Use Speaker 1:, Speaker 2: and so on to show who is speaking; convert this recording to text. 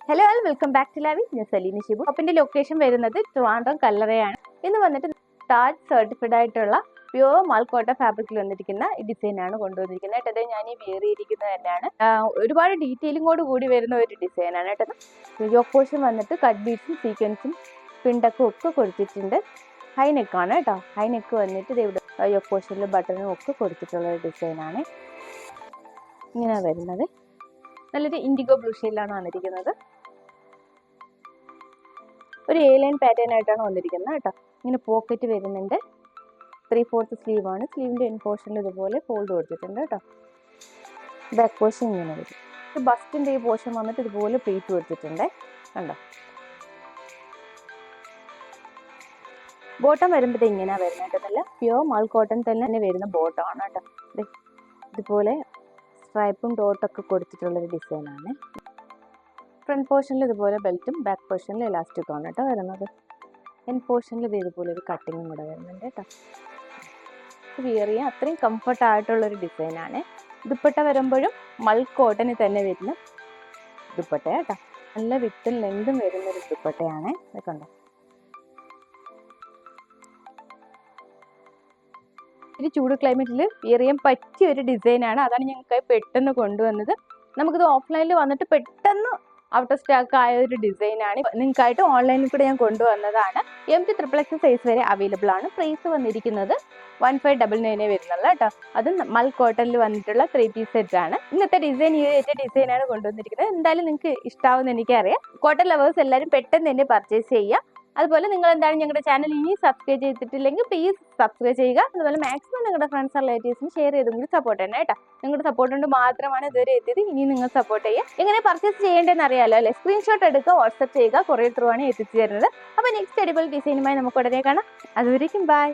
Speaker 1: Hello all welcome back to ലാവി. ഞാൻ സലീന ഷിബു. ഷോപ്പിന്റെ ലൊക്കേഷൻ വരുന്നത് ട്രിവാൻഡ്രം കല്ലറയാണ്. ഇന്ന് വന്നിട്ട് താജ് സർട്ടിഫൈഡ് ആയിട്ടുള്ള പ്യുവർ മൽക്കോട്ട ഫാബ്രിക്കിൽ വന്നിരിക്കുന്ന ഈ ഡിസൈൻ ആണ് കൊണ്ടുവന്നിരിക്കുന്നത് കേട്ടത്. ഞാൻ ഈ വെയർ ചെയ്തിരിക്കുന്നത് തന്നെയാണ്. ഒരുപാട് ഡീറ്റെയിലിങ്ങോട് കൂടി വരുന്ന ഒരു ഡിസൈൻ ആണ് കേട്ടത്. യോക്ക് പോർഷൻ വന്നിട്ട് കട്ട് ബീഡ്സും സീക്വൻസും പിണ്ടക്കും ഒക്കെ കൊടുത്തിട്ടുണ്ട്. ഹൈ നെക്കാണ് കേട്ടോ. ഹൈ നെക്ക് വന്നിട്ട് ഇവിടെ യോക്ക് പോർഷനിൽ ബട്ടണും ഒക്കെ കൊടുത്തിട്ടുള്ള ഒരു ഡിസൈനാണ് ഇങ്ങനെ വരുന്നത്. നല്ലൊരു ഇൻഡിഗോ ബ്ലൂ ഷെയ്ഡിലാണ് വന്നിരിക്കുന്നത്. ഒരു എ ലൈൻ പാറ്റേൺ ആയിട്ടാണ് വന്നിരിക്കുന്നത് കേട്ടോ. ഇങ്ങനെ പോക്കറ്റ് വരുന്നുണ്ട്. 3/4 സ്ലീവ് ആണ്. സ്ലീവിന്റെ എൻ പോർഷനിൽ ഇതുപോലെ ഫോൾഡ് കൊടുത്തിട്ടുണ്ട് കേട്ടോ. ബാക്ക് പോർഷൻ ഇങ്ങനെ വരും. ബസ്റ്റിന്റെ ഈ പോർഷൻ വന്നിട്ട് ഇതുപോലെ പ്ലീറ്റ് കൊടുത്തിട്ടുണ്ട് കണ്ടോ. ബോട്ടം വരുമ്പോഴത്തെ ഇങ്ങനെ വരുന്നത് നല്ല പ്യുവർ മൽ കോട്ടൺ തന്നെ വരുന്ന ബോട്ടം ആണ് കേട്ടോ. ഇതുപോലെ സ്ട്രൈപ്പും ഡോട്ടൊക്കെ കൊടുത്തിട്ടുള്ളൊരു ഡിസൈനാണ്. ഫ്രണ്ട് പോർഷനിൽ ഇതുപോലെ ബെൽറ്റും ബാക്ക് പോർഷനിൽ ഇലാസ്റ്റിക്കും ആണ് കേട്ടോ വരുന്നത്. എൻ പോർഷനിൽ ഇത് ഇതുപോലെ ഒരു കട്ടിങ്ങും കൂടെ വരുന്നുണ്ട് കേട്ടോ. വിയർ ചെയ്യാൻ അത്രയും കംഫർട്ട് ആയിട്ടുള്ളൊരു ഡിസൈനാണ്. ദുപ്പട്ട വരുമ്പോഴും മൽ കോട്ടണിൽ തന്നെ വരുന്ന ദുപ്പട്ട കേട്ടോ. നല്ല വിത്തും ലെങ്തും വരുന്നൊരു ദുപ്പട്ടയാണ്. ഇത് കണ്ടോ. ഒരു ചൂട് ക്ലൈമറ്റിൽ വിയർ ചെയ്യാൻ പറ്റിയ ഒരു ഡിസൈനാണ്. അതാണ് ഞങ്ങൾക്ക് പെട്ടെന്ന് കൊണ്ടുവന്നത്. നമുക്കിത് ഓഫ്ലൈനിൽ വന്നിട്ട് പെട്ടെന്ന് ഔട്ട് ഓഫ് സ്റ്റോക്ക് ആയ ഒരു ഡിസൈനാണ്. നിങ്ങൾക്കായിട്ട് ഓൺലൈനിൽ കൂടെ ഞാൻ കൊണ്ടുവന്നതാണ്. MT XXL സൈസ് വരെ അവൈലബിൾ ആണ്. പ്രൈസ് വന്നിരിക്കുന്നത് 1599 വരുന്നുള്ളൂ കേട്ടോ. അത് മൽ കോട്ടണിൽ വന്നിട്ടുള്ള 3 പീസ് സെറ്റ് ആണ്. ഇന്നത്തെ ഡിസൈൻ ഈ ഒരു ഡിസൈനാണ് കൊണ്ടുവന്നിരിക്കുന്നത്. എന്തായാലും നിങ്ങൾക്ക് ഇഷ്ടാവുമെന്ന് എനിക്കറിയാം. കോട്ടൺ ലവേഴ്സ് എല്ലാവരും പെട്ടെന്ന് തന്നെ പർച്ചേസ് ചെയ്യുക. അതുപോലെ നിങ്ങൾ എന്താണ് ഞങ്ങളുടെ ചാനൽ ഇനി സബ്സ്ക്രൈബ് ചെയ്തിട്ടില്ലെങ്കിൽ പ്ലീസ് സബ്സ്ക്രൈബ് ചെയ്യുക. അതുപോലെ മാക്സിമം നിങ്ങളുടെ ഫ്രണ്ട്സ് റിലേറ്റീവ്സിന് ഷെയർ ചെയ്തും കൂടി സപ്പോർട്ട് ചെയ്യണം കേട്ടോ. നിങ്ങളുടെ സപ്പോർട്ട് കൊണ്ട് മാത്രമാണ് ഇതുവരെ എത്തിയത്. ഇനി നിങ്ങൾ സപ്പോർട്ട് ചെയ്യുക. എങ്ങനെ പർച്ചേസ് ചെയ്യേണ്ടതെന്ന് അറിയാമല്ലോ അല്ലേ. സ്ക്രീൻഷോട്ട് എടുക്കുക, വാട്സ്ആപ്പ് ചെയ്യുക. കൊറിയർ ത്രൂ ആണ് എത്തിച്ചു തരുന്നത്. അപ്പോൾ നെക്സ്റ്റ് അടിപൊളി ഡിസൈനുമായി നമുക്ക് ഉടനെ കാണാം. അതുവരേക്കും ബൈ.